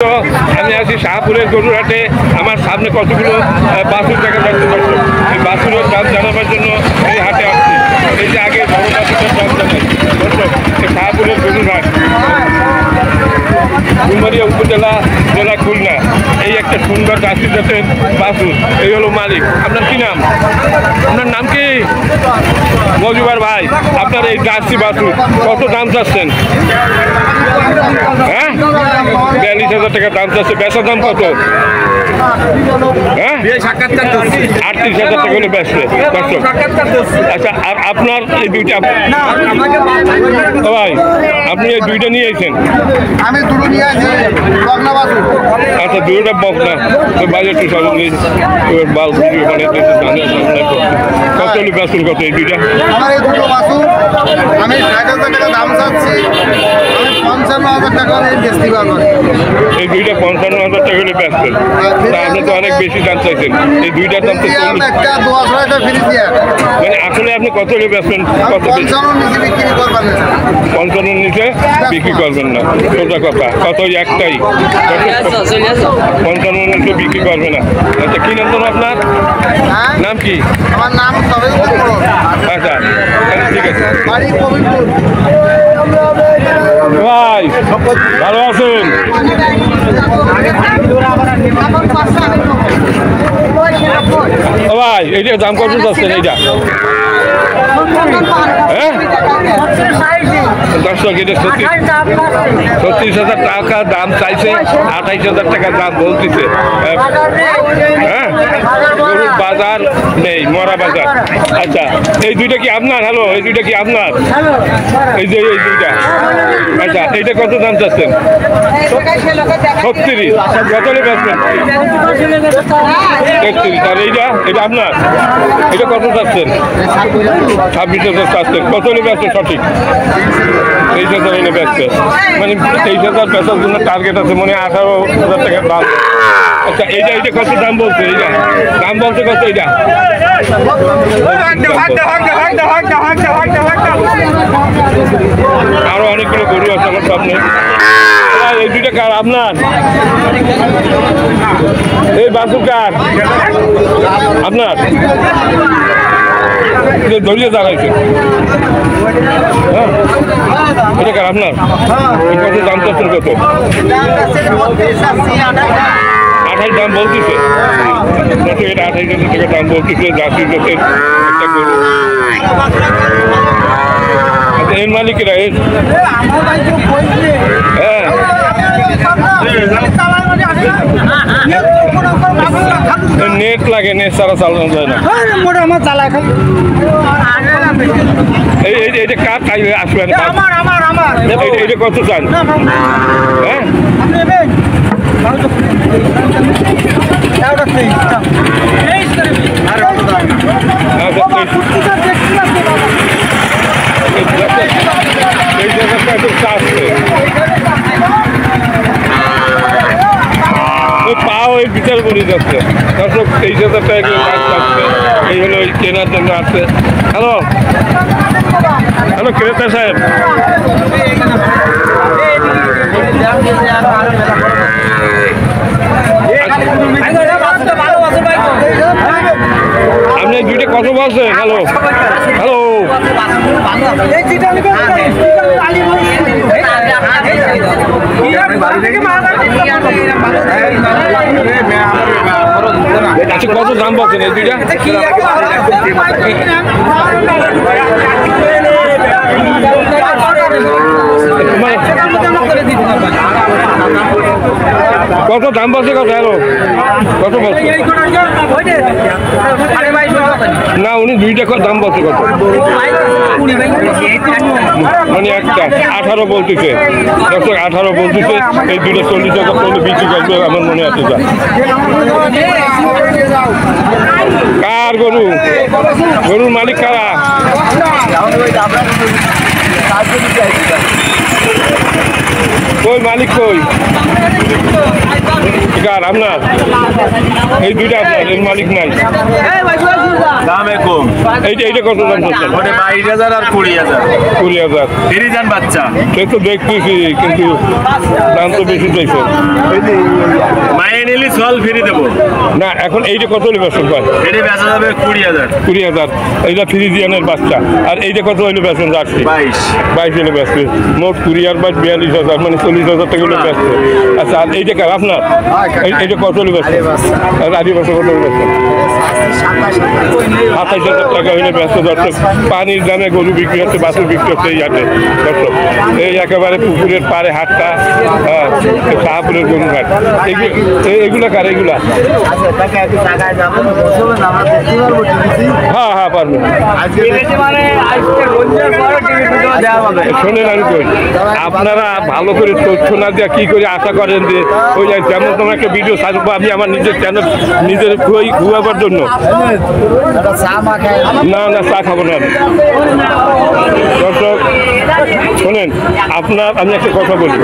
আমি আছি শাহপুরের গরুরহাটে। আমার সামনে কতগুলো বাছুর দেখা যাচ্ছে দর্শক। এই বাছুরের দাম জানাবার জন্য এই হাটে আসছি। এই যে আগে বড় বাছুরের দাম জানাই দর্শক। এই শাহপুরের গরুরহাট, ফুলবাড়িয়া উপজেলা, জেলা খুলনা। এই একটা সুন্দর জার্সি জাতের বাছুর। এই হলো মালিক। আপনার কি নাম? আপনার নাম কি? মজুবার ভাই, আপনার এই জার্সি বাছুর কত দাম চাচ্ছেন? হ্যাঁ, 42,000 টাকা দাম চাচ্ছে। বেচার দাম কত? হ্যাঁ, 38,000 টাকা হলে বেচছে দর্শক। আচ্ছা, আর আপনার এই দুইটা ভাই, আপনি এই দুইটা নিয়ে এসেছেন? আমি দুটো নিয়ে আসি বকনা বাছুর। আচ্ছা, দুটোটা বকনা। তো বাজার একটু সরঞ্জাম মানে কত হলে বেচুন? কত এই দুইটা? আমার এই দুটো বাছুর আমি 60,000 টাকা দাম চাচ্ছি। আমি 55,000 টাকা বেচতে পারবো। এই দুইটা 55,000 টাকা হলে বেচবেন। তা আপনি তো অনেক বেশি দাম চাইছেন। এই দুইটার দাম তো একটা 10,000 টাকা ফ্রি দিয়ে মানে আসলে আপনি কত হলে বেচবেন? কত? 55 নিচে বিক্রি করবেন না। 55 নিচে বিক্রি করবেন না, সোজা কথা। কত? একটাই 55 নিচে বিক্রি করবে না। আচ্ছা, কি নাম তো আপনার? হ্যাঁ, নাম কি? আমার নাম তবে আচ্ছা, ঠিক আছে বাড়ি কবিরপুর। ভাই, ভালো আছেন? ও ভাই, এইটা দাম কত যাচ্ছেন? এইটা হ্যাঁ দর্শক, এটা 36,000 টাকা দাম চাইছে। 28,000 টাকা দাম বলতেছে। হ্যাঁ, গরুর বাজার নেই, মরা বাজার। আচ্ছা, এই দুইটা কি আপনার? হ্যালো, এই দুইটা কি আপনার? এই যে এই দুইটা। আচ্ছা, এইটা কত দাম চাচ্ছেন? 36। কত হলে বেচবেন? 33। আর এইটা? এটা আপনার? এটা কত চাচ্ছেন? 26,000 চাচ্ছেন। কত হলে বেচবেন সঠিক? 23,000 হলে বেচছে। মানে 23,000 বেচার জন্য টার্গেট আছে, মানে 18,000 টাকার দাম। আচ্ছা, এইটা কত দাম বলছে? এইটা দাম বলছে কত? এইটা আরো অনেকগুলো গরু আছে আমার সামনে। এই দুইটা কার? আপনার? এই বাছুর কার? আপনার? দড়িয়ে দাঁড়াইছে। হ্যাঁ, এটা কার? আপনার? কত দাম চাচ্ছেন? কত? 28 দাম বলতেছে। এটা 28,000 টাকা দাম বলতেছে। জার্সি জাতের একটা গরু। আচ্ছা, এর মালিকেরা? হ্যাঁ, নেট লাগে, নেট ছাড়া চালানো যায় না। এইটা কার চাইলে আসবে? এইটা কত চান? হ্যাঁ, পাও এই বিচার করে যাচ্ছে দর্শক। 23,000 টাকা মাছ পাচ্ছে। এই হলো কেনার জন্য আসছে। হ্যালো, হ্যালো ক্রেতা সাহেব, আপনি দুইটা কত বলছেন? হ্যালো, হ্যালো, আচ্ছা, কত দাম বলছেন এই দুইটা? কত দাম বলছে? কত? হ্যালো, কত বলছে? না, উনি দুইটা দাম বলছে কত? মানে একটা 18 বলতেছে দর্শক। 18 বলতেছে। এই দুইটা 40,000 টাকা বিক্রি করবে আমার মনে আছে। যা কার গরু? গরুর মালিক কারা? কই মালিক? কই কার আপনার? এই দুইটা আপনার, এর মালিক নাই। দামে কম। এইটা কত দাম চাচ্ছেন? ওটা 22,000 আর 20,000। 20,000। ফিরিজান বাচ্চা। সে তো দেখতেছি, কিন্তু দাম তো বেশি চাইছে। মায়ে নিলি সল ফিরি দেবো। না, এখন এইটা কত হলে বেসন পায়? এটি বেচা যাবে 20,000। 20,000। এইটা ফ্রিজিয়ানের বাচ্চা। আর এইটা কত হইলে বেসন রাখছি? 22 হলে বেসছে। মোট 20 আর 42,000, মানে 40,000 টাকা হলে বেসছে। আচ্ছা, আর এইটা কার আপনার? এইটা কত হলে বেসছে? আর আড়ি বছর কত হলে বেসছে? 27,000 টাকা হলে ব্যস্ত। দর্শক, পানির দামে গরু বিক্রি হচ্ছে, বাছুর বিক্রি হচ্ছে এই হাটে। দর্শক, এই একেবারে পুকুরের পাড়ে হাটটা, শাহপুরের গরুর হাট। এগুলা কার? এগুলা হ্যাঁ হ্যাঁ পারবেন। শোনেন, আমি কই, আপনারা ভালো করে তথ্য না দিয়ে কি করে আশা করেন যে ওই যেমন তোমার একটা ভিডিও ছাড়বো আমি আমার নিজের চ্যানেল নিজের ঘুরাবার জন্য? না না, চা খাবো না আমি। দর্শক শোনেন, আমি একটা কথা বলি।